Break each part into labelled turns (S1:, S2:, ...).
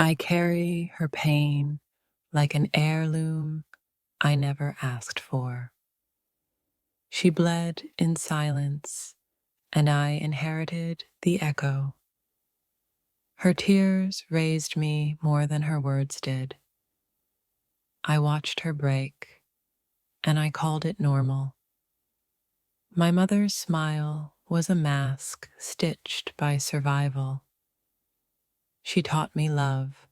S1: I carry her pain like an heirloom I never asked for. She bled in silence, and I inherited the echo. Her tears raised me more than her words did. I watched her break, and I called it normal. My mother's smile was a mask stitched by survival. She taught me love,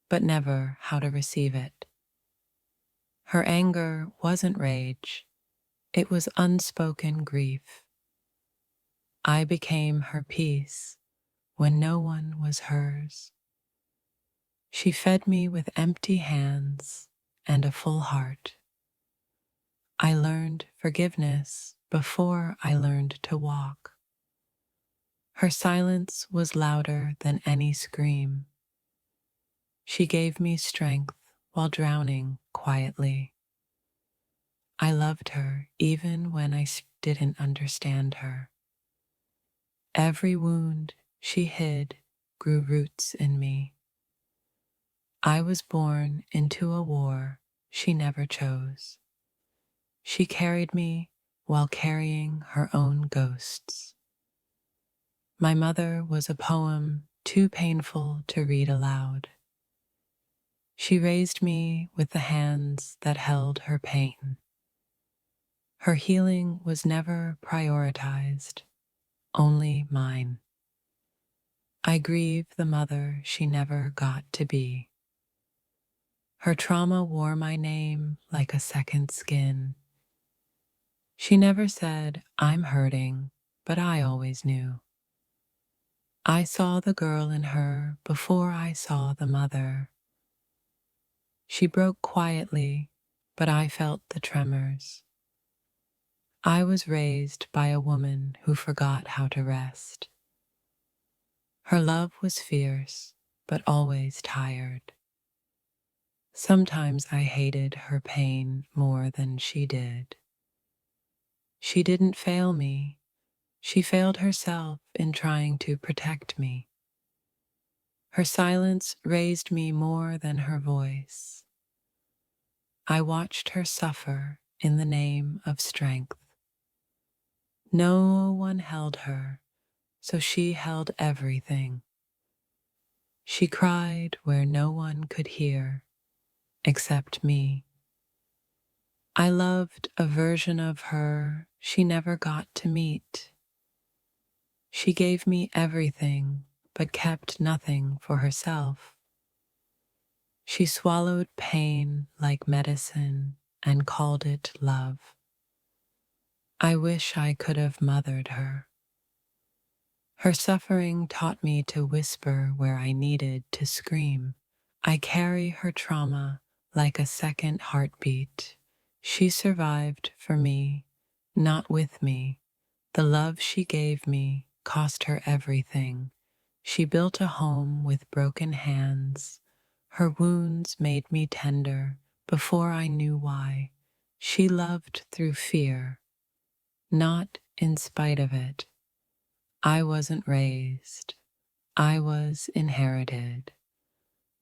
S1: but never how to receive it. Her anger wasn't rage, it was unspoken grief. I became her peace when no one was hers. She fed me with empty hands and a full heart. I learned forgiveness before I learned to walk. Her silence was louder than any scream. She gave me strength while drowning quietly. I loved her even when I didn't understand her. Every wound she hid grew roots in me. I was born into a war she never chose. She carried me while carrying her own ghosts. My mother was a poem too painful to read aloud. She raised me with the hands that held her pain. Her healing was never prioritized, only mine. I grieve the mother she never got to be. Her trauma wore my name like a second skin. She never said, "I'm hurting," but I always knew. I saw the girl in her before I saw the mother. She broke quietly, but I felt the tremors. I was raised by a woman who forgot how to rest. Her love was fierce, but always tired. Sometimes I hated her pain more than she did. She didn't fail me. She failed herself in trying to protect me. Her silence raised me more than her voice. I watched her suffer in the name of strength. No one held her, so she held everything. She cried where no one could hear, except me. I loved a version of her she never got to meet. She gave me everything, but kept nothing for herself. She swallowed pain like medicine and called it love. I wish I could have mothered her. Her suffering taught me to whisper where I needed to scream. I carry her trauma like a second heartbeat. She survived for me, not with me. The love she gave me cost her everything. She built a home with broken hands. Her wounds made me tender before I knew why. She loved through fear, not in spite of it. I wasn't raised, I was inherited.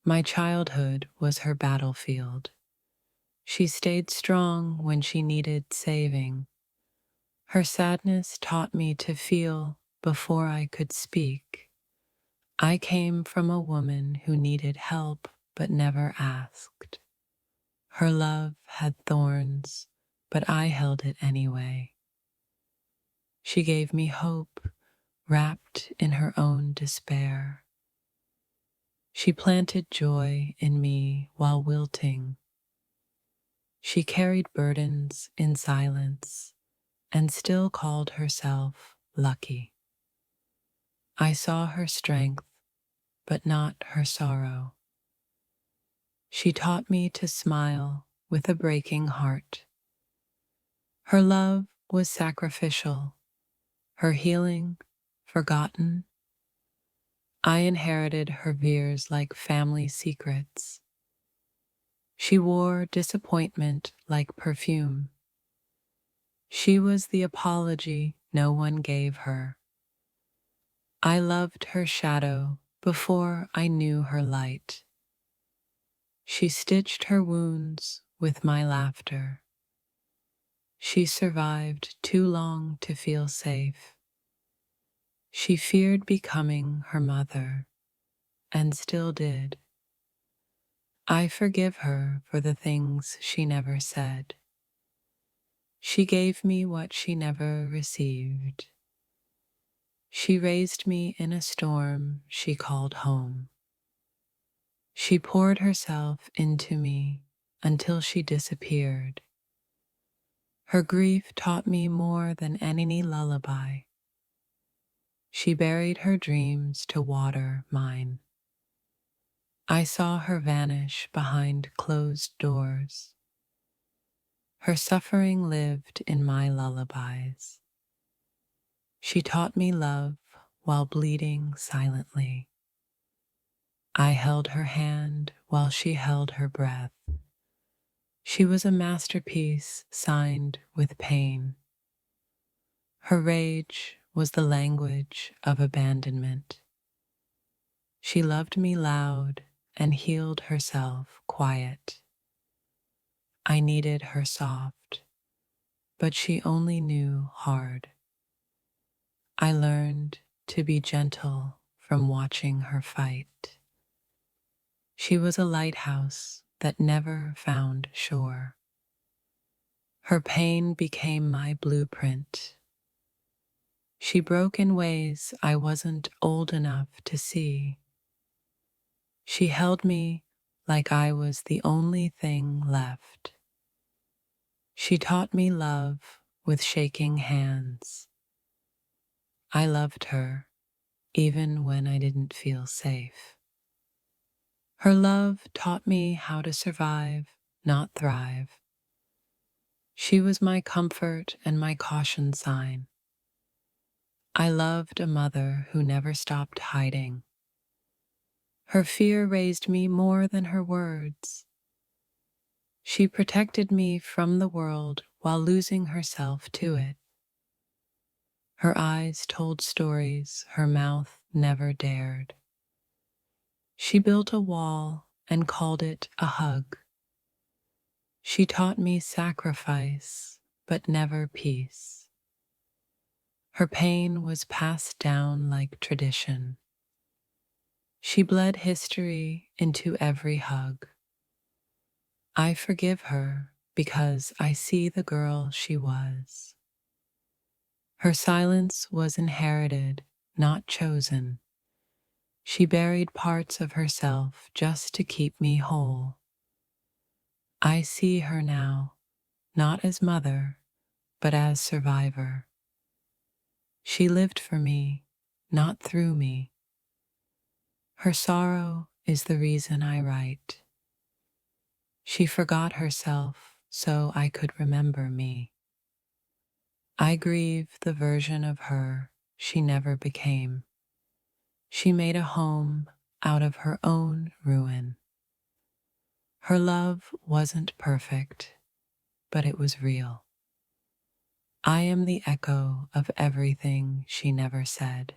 S1: My childhood was her battlefield. She stayed strong when she needed saving. Her sadness taught me to feel before I could speak. I came from a woman who needed help but never asked. Her love had thorns, but I held it anyway. She gave me hope wrapped in her own despair. She planted joy in me while wilting. She carried burdens in silence and still called herself lucky. I saw her strength, but not her sorrow. She taught me to smile with a breaking heart. Her love was sacrificial, her healing forgotten. I inherited her fears like family secrets. She wore disappointment like perfume. She was the apology no one gave her. I loved her shadow before I knew her light. She stitched her wounds with my laughter. She survived too long to feel safe. She feared becoming her mother, and still did. I forgive her for the things she never said. She gave me what she never received. She raised me in a storm she called home. She poured herself into me until she disappeared. Her grief taught me more than any lullaby. She buried her dreams to water mine. I saw her vanish behind closed doors. Her suffering lived in my lullabies. She taught me love while bleeding silently. I held her hand while she held her breath. She was a masterpiece signed with pain. Her rage was the language of abandonment. She loved me loud and healed herself quiet. I needed her soft, but she only knew hard. I learned to be gentle from watching her fight. She was a lighthouse that never found shore. Her pain became my blueprint. She broke in ways I wasn't old enough to see. She held me like I was the only thing left. She taught me love with shaking hands. I loved her even when I didn't feel safe. Her love taught me how to survive, not thrive. She was my comfort and my caution sign. I loved a mother who never stopped hiding. Her fear raised me more than her words. She protected me from the world while losing herself to it. Her eyes told stories her mouth never dared. She built a wall and called it a hug. She taught me sacrifice, but never peace. Her pain was passed down like tradition. She bled history into every hug. I forgive her because I see the girl she was. Her silence was inherited, not chosen. She buried parts of herself just to keep me whole. I see her now, not as mother, but as survivor. She lived for me, not through me. Her sorrow is the reason I write. She forgot herself so I could remember me. I grieve the version of her she never became. She made a home out of her own ruin. Her love wasn't perfect, but it was real. I am the echo of everything she never said.